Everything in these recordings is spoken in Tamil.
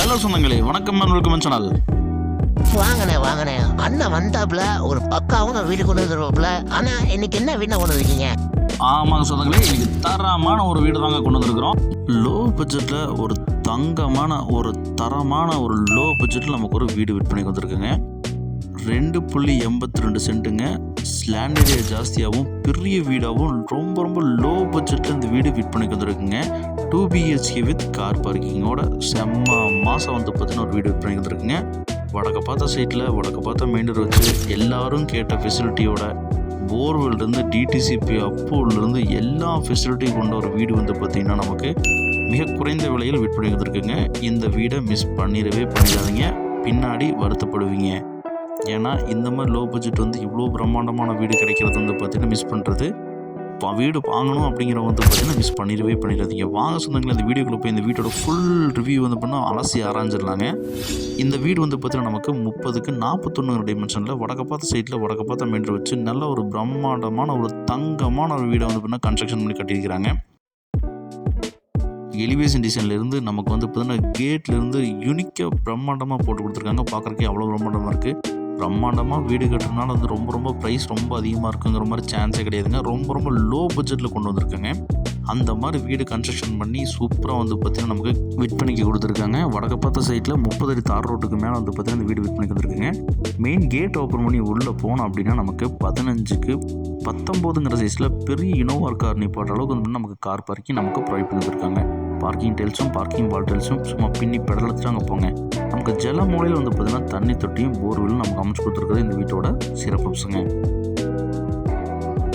ஹலோ சொந்தங்களே, வணக்கம் அண்ட் வெல்கம் சேனல். வாங்கண்ணே அண்ணன் வந்தாப்புல ஒரு பக்காவும் வீடு கொண்டு வந்துருவாப்புல. ஆனா இன்னைக்கு என்ன வீடு கொண்டு வந்திருக்கீங்க? ஆமாங்க சொந்தங்களே, இன்னைக்கு தரமான ஒரு வீடு தாங்க கொண்டு வந்திருக்கிறோம். லோ பட்ஜெட்ல ஒரு தரமான ஒரு லோ பட்ஜெட்ல நமக்கு ஒரு வீடு விற்பனைக்கு வந்திருக்குங்க. 2.82 சென்ட்டுங்க. லேண்ட் ஏரியா ஜாஸ்தியாகவும் பெரிய வீடாகவும் ரொம்ப லோ பட்ஜெட்டில் இந்த வீடு விற்பனைக்கு வந்திருக்குங்க. 2 BHK வித் கார் பார்க்கிங்கோட செம்ம மாதம் வந்து பார்த்தீங்கன்னா ஒரு வீடு விற்பனைக்கு வந்திருக்குங்க. வடக்க பார்த்த சைட்டில் வடக்க பார்த்த மெயின் ரோடு வச்சு எல்லாரும் கேட்ட ஃபெசிலிட்டியோட போர்வெல்லேருந்து டிடிசிபி அப்போலேருந்து எல்லா ஃபெசிலிட்டியும் கொண்ட ஒரு வீடு வந்து பார்த்திங்கன்னா நமக்கு மிக குறைந்த விலையில் விற்பனைக்கு வந்திருக்குங்க. இந்த வீடை மிஸ் பண்ணிடாதீங்க, பின்னாடி வருத்தப்படுவீங்க. ஏன்னா இந்த மாதிரி லோ பட்ஜெட் வந்து இவ்வளோ பிரம்மாண்டமான வீடு கிடைக்கிறது வந்து பார்த்திங்கன்னா மிஸ் பண்ணுறது. வீடு வாங்கணும் அப்படிங்கிறவங்க வந்து பார்த்திங்கன்னா மிஸ் பண்ணிடாதீங்க. வாங்க சொந்தங்களே, இந்த வீடியோக்குள்ளே போய் இந்த வீட்டோட ஃபுல் ரிவ்யூ வந்து பண்ணால் அலசி ஆராய்ஞ்சிடலாங்க. இந்த வீடு வந்து பார்த்திங்கன்னா நமக்கு 30க்கு 41 டைமென்ஷனில் வடக்க பார்த்த சைட்டில் வடக்க பார்த்த மெயின் ரோடு வச்சு நல்ல ஒரு பிரம்மாண்டமான ஒரு தங்கமான ஒரு வீடை வந்து பண்ணால் கன்ஸ்ட்ரக்ஷன் பண்ணி கட்டியிருக்கிறாங்க. எலிவேஷன் டிசைன்லேருந்து நமக்கு வந்து பார்த்திங்கன்னா கேட்லேருந்து யூனிக்காக பிரம்மாண்டமாக போட்டு கொடுத்துருக்காங்க. பார்க்குறக்கே அவ்வளோ பிரம்மாண்டமாக இருக்குது. பிரம்மாண்டமாக வீடு கட்டுறதுனால வந்து ரொம்ப ப்ரைஸ் ரொம்ப அதிகமாக இருக்குங்கிற மாதிரி சான்ஸே கிடையாதுங்க. ரொம்ப லோ பட்ஜெட்டில் கொண்டு வந்திருக்காங்க. அந்த மாதிரி வீடு கன்ஸ்ட்ரக்ஷன் பண்ணி சூப்பராக வந்து பார்த்திங்கன்னா நமக்கு விற்பனைக்கு கொடுத்துருக்காங்க. வடக்க பார்த்த சைட்டில் 30 அடி தார் ரோட்டுக்கு மேலே வந்து பார்த்திங்கன்னா இந்த வீடு விற்பனைக்கு வந்திருக்குங்க. மெயின் கேட் ஓப்பன் பண்ணி உள்ளே போனோம் அப்படின்னா நமக்கு 15க்கு 19ங்கிற சைஸில் பெரிய இனோவா கார் நிப்பாட்ட அளவுக்கு வந்து நமக்கு கார் பார்க்கிங் நமக்கு ப்ரொவைட் பண்ணியிருக்காங்க. பார்க்கிங் டைல்ஸும் பார்க்கிங் வால் டைல்ஸும் சும்மா பின்னி பெடலத்துட்டு அங்கே போங்க. நமக்கு ஜல மூலையில் வந்து பார்த்திங்கன்னா தண்ணி தொட்டியும் போர்வெல்லும் நமக்கு அமைச்சு கொடுத்துருக்குறது இந்த வீட்டோட சிறப்புங்க.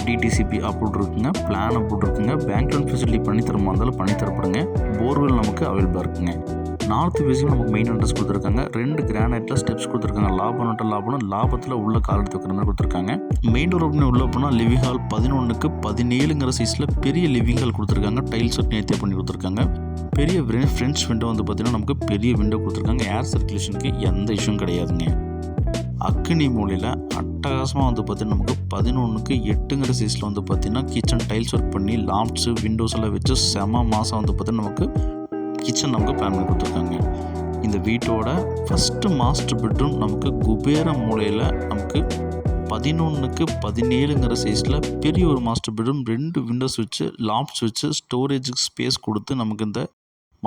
டிடிசிபி அப்ரூவ் இருக்குங்க, பிளான் அப்ரூவ் இருக்குங்க, பேங்க் லோன் ஃபெசிலிட்டி பண்ணி தரமா இருந்தாலும் பண்ணி தரப்படுங்க. போர்வெல் நமக்கு அவைலபிளாக இருக்குங்க. நார்த் ஃபேஸிங் நமக்கு மெயின் அட்ரஸ் கொடுத்துருக்காங்க. 2 கிரானைட்டில் ஸ்டெப்ஸ் கொடுத்துருக்காங்க. லாபத்தில் உள்ள கால் எடுத்து வைக்கிற மாதிரி கொடுத்துருக்காங்க. மெயின் ரோடு உள்ள போனால் லிவிங் ஹால் 11க்கு 17ங்கிற சைஸில் பெரிய லிவிங் ஹால் கொடுத்துருக்காங்க. டைல்ஸ் ஒர்க் நேர்த்தியாக பண்ணி கொடுத்துருக்காங்க. பெரிய ஃப்ரெஞ்ச் விண்டோ வந்து பார்த்திங்கன்னா நமக்கு பெரிய விண்டோ கொடுத்துருக்காங்க. ஏர் சர்க்குலேஷனுக்கு எந்த இஷ்யூவும் கிடையாதுங்க. அக்கினி மூலையில் அட்டகாசமாக வந்து பார்த்திங்கன்னா நமக்கு 11க்கு 8ங்கிற சைஸில் வந்து பார்த்திங்கன்னா கிச்சன் டைல்ஸ் ஒர்க் பண்ணி லாம்ப்ஸு விண்டோஸ் எல்லாம் வச்சு செம மாதம் வந்து பார்த்திங்கன்னா நமக்கு கிச்சன் நமக்கு பிளான் பண்ணி கொடுத்துருக்காங்க. இந்த வீட்டோட ஃபஸ்ட்டு மாஸ்டர் பெட்ரூம் நமக்கு குபேர மூலையில் நமக்கு 11க்கு 17ங்கிற சைஸில் பெரிய ஒரு மாஸ்டர் பெட்ரூம், 2 விண்டோஸ் வச்சு லாப்ஸ் வச்சு ஸ்டோரேஜுக்கு ஸ்பேஸ் கொடுத்து நமக்கு இந்த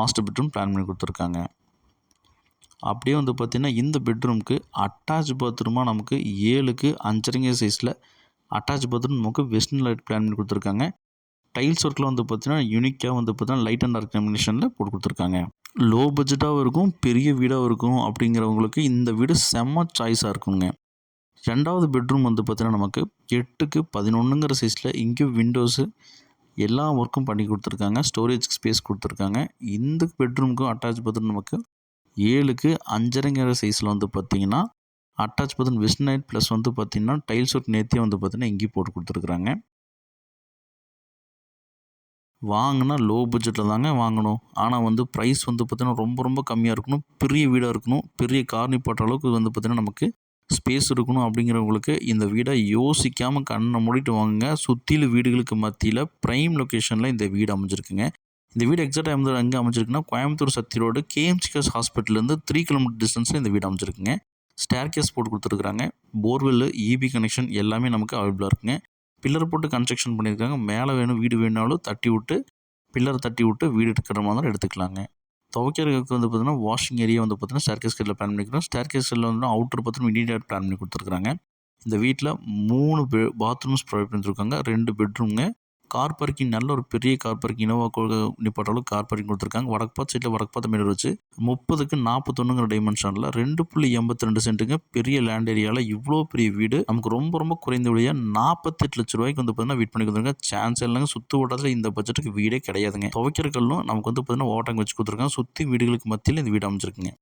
மாஸ்டர் பெட்ரூம் பிளான் பண்ணி கொடுத்துருக்காங்க. அப்படியே வந்து பார்த்திங்கன்னா இந்த பெட்ரூமுக்கு அட்டாச் பாத்ரூமாக நமக்கு 7க்கு 5.5 சைஸில் அட்டாச் பாத்ரூம் நமக்கு வெஸ்டர்ன் லைட் பிளான் பண்ணி கொடுத்துருக்காங்க. டைல்ஸ் ஒர்க்கில் வந்து பார்த்திங்கன்னா யூனிக்காக வந்து பார்த்திங்கன்னா லைட் அண்ட் டார்க் காம்பினேஷனில் போட்டு கொடுத்துருக்காங்க. லோ பட்ஜெட்டாகவும் இருக்கும், பெரிய வீடாகவும் இருக்கும் அப்படிங்கிறவங்களுக்கு இந்த வீடு செம்ம சாய்ஸாக இருக்குங்க. 2வது பெட்ரூம் வந்து பார்த்திங்கன்னா நமக்கு 8க்கு 11ங்கிற சைஸில் இங்கேயும் விண்டோஸு எல்லா ஒர்க்கும் பண்ணி கொடுத்துருக்காங்க. ஸ்டோரேஜ் ஸ்பேஸ் கொடுத்துருக்காங்க. இந்த பெட்ரூமுக்கும் அட்டாச் பாத்ரூம் நமக்கு 7க்கு 5.5ங்கிற சைஸில் வந்து பார்த்திங்கன்னா attach bathroom west night plus வந்து பார்த்திங்கன்னா டைல்ஸ் ஒர்க் நேர்த்தியாக வந்து பார்த்திங்கன்னா இங்கேயும் போட்டு கொடுத்துருக்குறாங்க. வாங்கினா லோ பட்ஜெட்டில் தாங்க வாங்கணும். ஆனால் வந்து ப்ரைஸ் வந்து பார்த்திங்கன்னா ரொம்ப கம்மியாக இருக்கணும், பெரிய வீடாக இருக்கணும், பெரிய கார் நிப்பாட்டுற அளவுக்கு வந்து பார்த்திங்கன்னா நமக்கு ஸ்பேஸ் இருக்கணும். அப்படிங்கிறவங்களுக்கு இந்த வீடை யோசிக்காமல் கண்ணை மூடிட்டு வாங்குங்க. சுற்றிலும் வீடுகளுக்கு மத்தியில் ப்ரைம் லொக்கேஷனில் இந்த வீடு அமைஞ்சிருக்குங்க. இந்த வீடு எக்ஸாக்டாக எங்கே அமைஞ்சிருக்குன்னா கோயம்புத்தூர் சக்தி ரோடு KMCS ஹாஸ்பிட்டல்லேருந்து 3 கிலோமீட்டர் டிஸ்டன்ஸில் இந்த வீடு அமைஞ்சிருக்குங்க. ஸ்டேர் கேஸ் போட்டு கொடுத்துருக்குறாங்க. போர்வெல் EB கனெக்ஷன் எல்லாமே நமக்கு அவைலபிளாக இருக்குங்க. பில்லர் போட்டு கன்ஸ்ட்ரக்ஷன் பண்ணியிருக்காங்க. மேலே வீடு வேணாலும் பில்லரை தட்டி விட்டு வீடு எடுக்கிற மாதிரி எடுத்துக்கலாங்க. துவைக்கிறதுக்கு வந்து பார்த்திங்கன்னா வாஷிங் ஏரியா வந்து பார்த்திங்கன்னா ஸ்டேர்கேஸ் கீழே பிளான் பண்ணிக்கிறோம். ஸ்டேர்கேஸ் வந்து அவுட்டர் பார்த்திங்கன்னா இன்டீரியர் பிளான் பண்ணி கொடுத்துருக்காங்க. இந்த வீட்டில் 3 பாத்ரூம்ஸ் ப்ரொவைட் பண்ணியிருக்காங்க. 2 பெட்ரூமுங்க. கார் பார்க்கிங் நல்ல ஒரு பெரிய கார் பார்க்கிங் இனோவா நிப்பாட்ட அளவுக்கு கார் பார்க்கிங் கொடுத்துருக்காங்க. வடக்கு பார்த்த சைட்டில் வடக்கு பார்த்த மீட்டர் வச்சு 30க்கு 41ங்கிற டைமென்ஷனில் 2.82 சென்ட்டுங்க பெரிய லேண்ட் ஏரியாவில் இவ்வளோ பெரிய வீடு நமக்கு ரொம்ப குறைந்த விலையாக 48 லட்ச ரூபாய்க்கு வந்து பார்த்தீங்கன்னா வீட் பண்ணி கொடுத்துருக்காங்க. சான்ஸ் இல்லைங்க. சுற்று வட்டத்தில் இந்த பட்ஜெட்டுக்கு வீடே கிடையாதுங்க. துவைக்கிற கல்லும் நமக்கு வந்து பார்த்தீங்கன்னா ஓவர்டேங்க் வச்சு கொடுத்துருக்காங்க. சுற்றி வீடுகளுக்கு மத்தியில் இந்த வீடு அமைச்சிருக்குங்க.